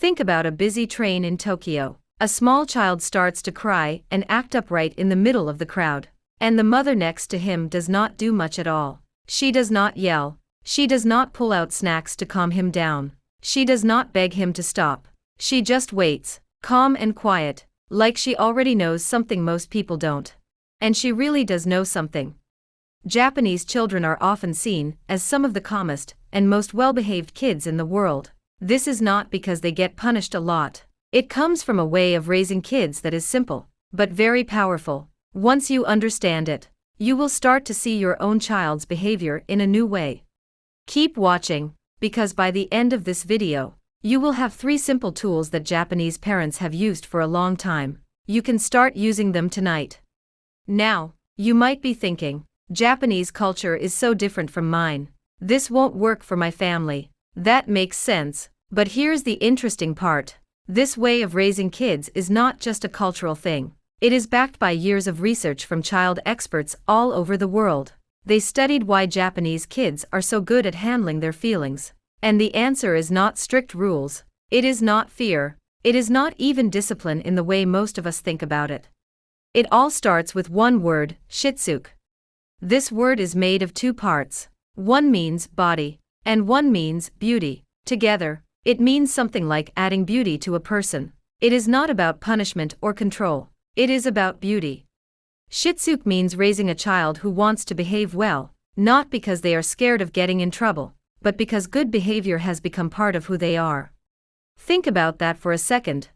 Think about a busy train in Tokyo. A small child starts to cry and act upright in the middle of the crowd. And the mother next to him does not do much at all. She does not yell. She does not pull out snacks to calm him down. She does not beg him to stop. She just waits, calm and quiet, like she already knows something most people don't. And she really does know something. Japanese children are often seen as some of the calmest and most well-behaved kids in the world. This is not because they get punished a lot. It comes from a way of raising kids that is simple, but very powerful. Once you understand it, you will start to see your own child's behavior in a new way. Keep watching, because by the end of this video, you will have 3 simple tools that Japanese parents have used for a long time. You can start using them tonight. Now, you might be thinking, Japanese culture is so different from mine. This won't work for my family. That makes sense, but here's the interesting part. This way of raising kids is not just a cultural thing. It is backed by years of research from child experts all over the world. They studied why Japanese kids are so good at handling their feelings. And the answer is not strict rules. It is not fear. It is not even discipline in the way most of us think about it. It all starts with one word, shitsuke. This word is made of 2 parts. One means body, and one means beauty. Together, it means something like adding beauty to a person. It is not about punishment or control. It is about beauty. Shitsuke means raising a child who wants to behave well, not because they are scared of getting in trouble, but because good behavior has become part of who they are. Think about that for a second.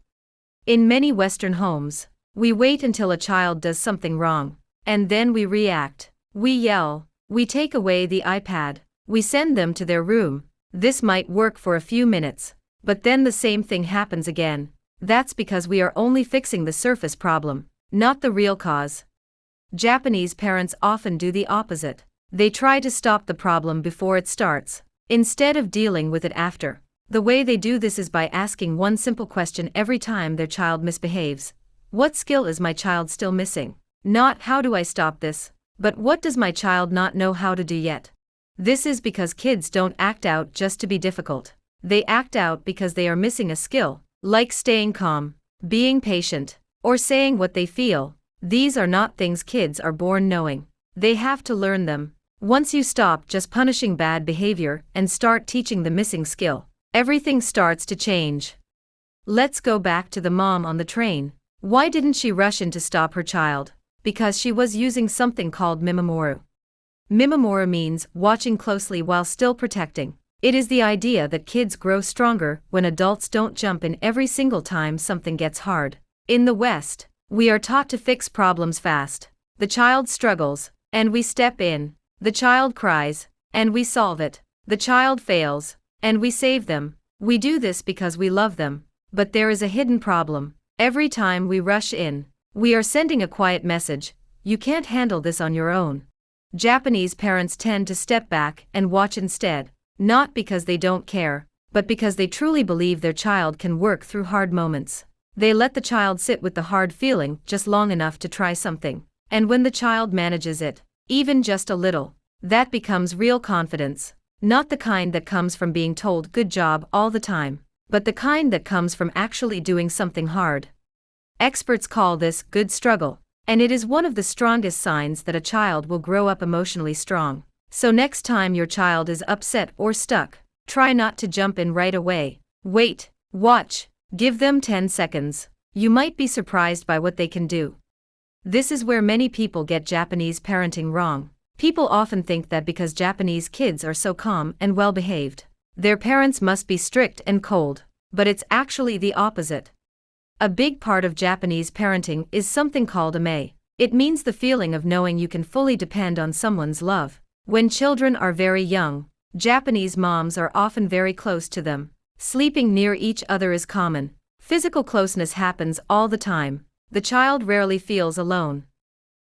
In many Western homes, we wait until a child does something wrong, and then we react. We yell, we take away the iPad, we send them to their room. This might work for a few minutes, but then the same thing happens again. That's because we are only fixing the surface problem, not the real cause. Japanese parents often do the opposite. They try to stop the problem before it starts, instead of dealing with it after. The way they do this is by asking one simple question every time their child misbehaves. What skill is my child still missing? Not how do I stop this, but what does my child not know how to do yet? This is because kids don't act out just to be difficult. They act out because they are missing a skill, like staying calm, being patient, or saying what they feel. These are not things kids are born knowing. They have to learn them. Once you stop just punishing bad behavior and start teaching the missing skill, everything starts to change. Let's go back to the mom on the train. Why didn't she rush in to stop her child? Because she was using something called Mimomoru. Mimomoru means watching closely while still protecting. It is the idea that kids grow stronger when adults don't jump in every single time something gets hard. In the West, we are taught to fix problems fast. The child struggles, and we step in. The child cries, and we solve it. The child fails, and we save them. We do this because we love them. But there is a hidden problem. Every time we rush in, we are sending a quiet message. You can't handle this on your own. Japanese parents tend to step back and watch instead, not because they don't care, but because they truly believe their child can work through hard moments. They let the child sit with the hard feeling just long enough to try something. And when the child manages it, even just a little, that becomes real confidence. Not the kind that comes from being told good job all the time, but the kind that comes from actually doing something hard. Experts call this good struggle, and it is one of the strongest signs that a child will grow up emotionally strong. So next time your child is upset or stuck, try not to jump in right away. Wait, watch, give them 10 seconds. You might be surprised by what they can do. This is where many people get Japanese parenting wrong. People often think that because Japanese kids are so calm and well-behaved, their parents must be strict and cold, but it's actually the opposite. A big part of Japanese parenting is something called ame. It means the feeling of knowing you can fully depend on someone's love. When children are very young, Japanese moms are often very close to them. Sleeping near each other is common. Physical closeness happens all the time. The child rarely feels alone.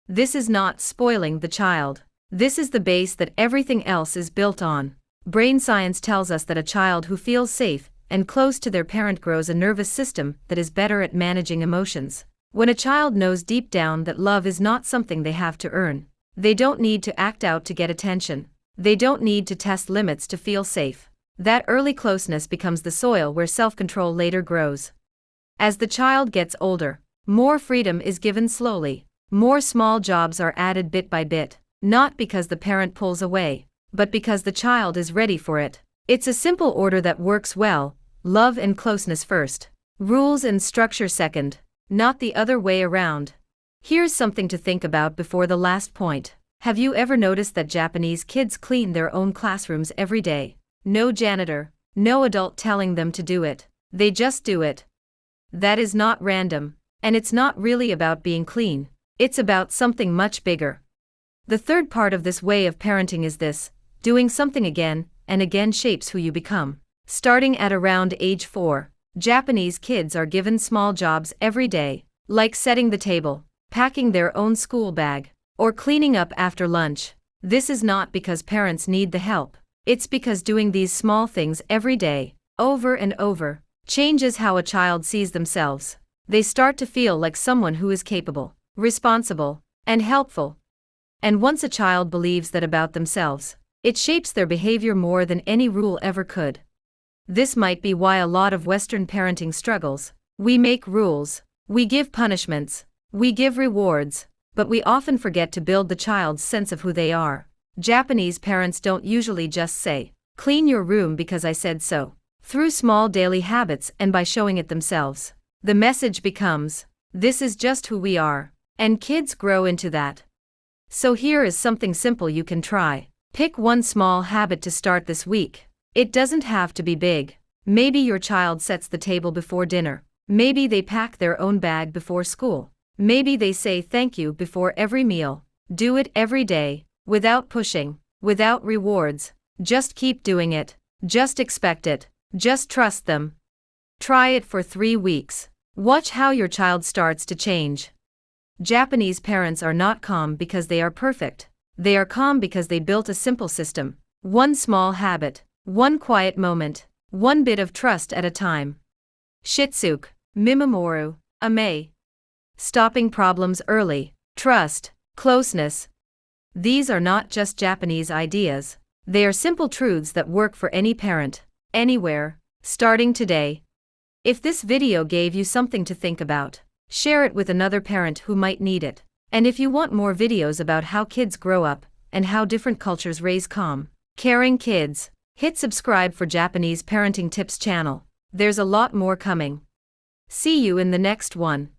This is not spoiling the child. This is the base that everything else is built on. Brain science tells us that a child who feels safe and close to their parent grows a nervous system that is better at managing emotions. When a child knows deep down that love is not something they have to earn, they don't need to act out to get attention. They don't need to test limits to feel safe. That early closeness becomes the soil where self-control later grows. As the child gets older, more freedom is given slowly. More small jobs are added bit by bit, not because the parent pulls away, but because the child is ready for it. It's a simple order that works well: love and closeness first, rules and structure second, not the other way around. Here's something to think about before the last point. Have you ever noticed that Japanese kids clean their own classrooms every day? No janitor, no adult telling them to do it. They just do it. That is not random, and it's not really about being clean. It's about something much bigger. The third part of this way of parenting is this: doing something again and again shapes who you become. Starting at around age 4, Japanese kids are given small jobs every day, like setting the table, packing their own school bag, or cleaning up after lunch. This is not because parents need the help. It's because doing these small things every day, over and over, changes how a child sees themselves. They start to feel like someone who is capable, responsible, and helpful. And once a child believes that about themselves, it shapes their behavior more than any rule ever could. This might be why a lot of Western parenting struggles. We make rules, we give punishments, we give rewards, but we often forget to build the child's sense of who they are. Japanese parents don't usually just say, "Clean your room because I said so." Through small daily habits and by showing it themselves, the message becomes, "This is just who we are," and kids grow into that. So here is something simple you can try. Pick one small habit to start this week. It doesn't have to be big. Maybe your child sets the table before dinner. Maybe they pack their own bag before school. Maybe they say thank you before every meal. Do it every day, without pushing, without rewards. Just keep doing it. Just expect it. Just trust them. Try it for 3 weeks. Watch how your child starts to change. Japanese parents are not calm because they are perfect. They are calm because they built a simple system. One small habit, one quiet moment, one bit of trust at a time. Shitsuke, Mimamoru, Ame. Stopping problems early, trust, closeness. These are not just Japanese ideas. They are simple truths that work for any parent, anywhere, starting today. If this video gave you something to think about, share it with another parent who might need it. And if you want more videos about how kids grow up and how different cultures raise calm, caring kids, hit subscribe for Japanese Parenting Tips channel. There's a lot more coming. See you in the next one.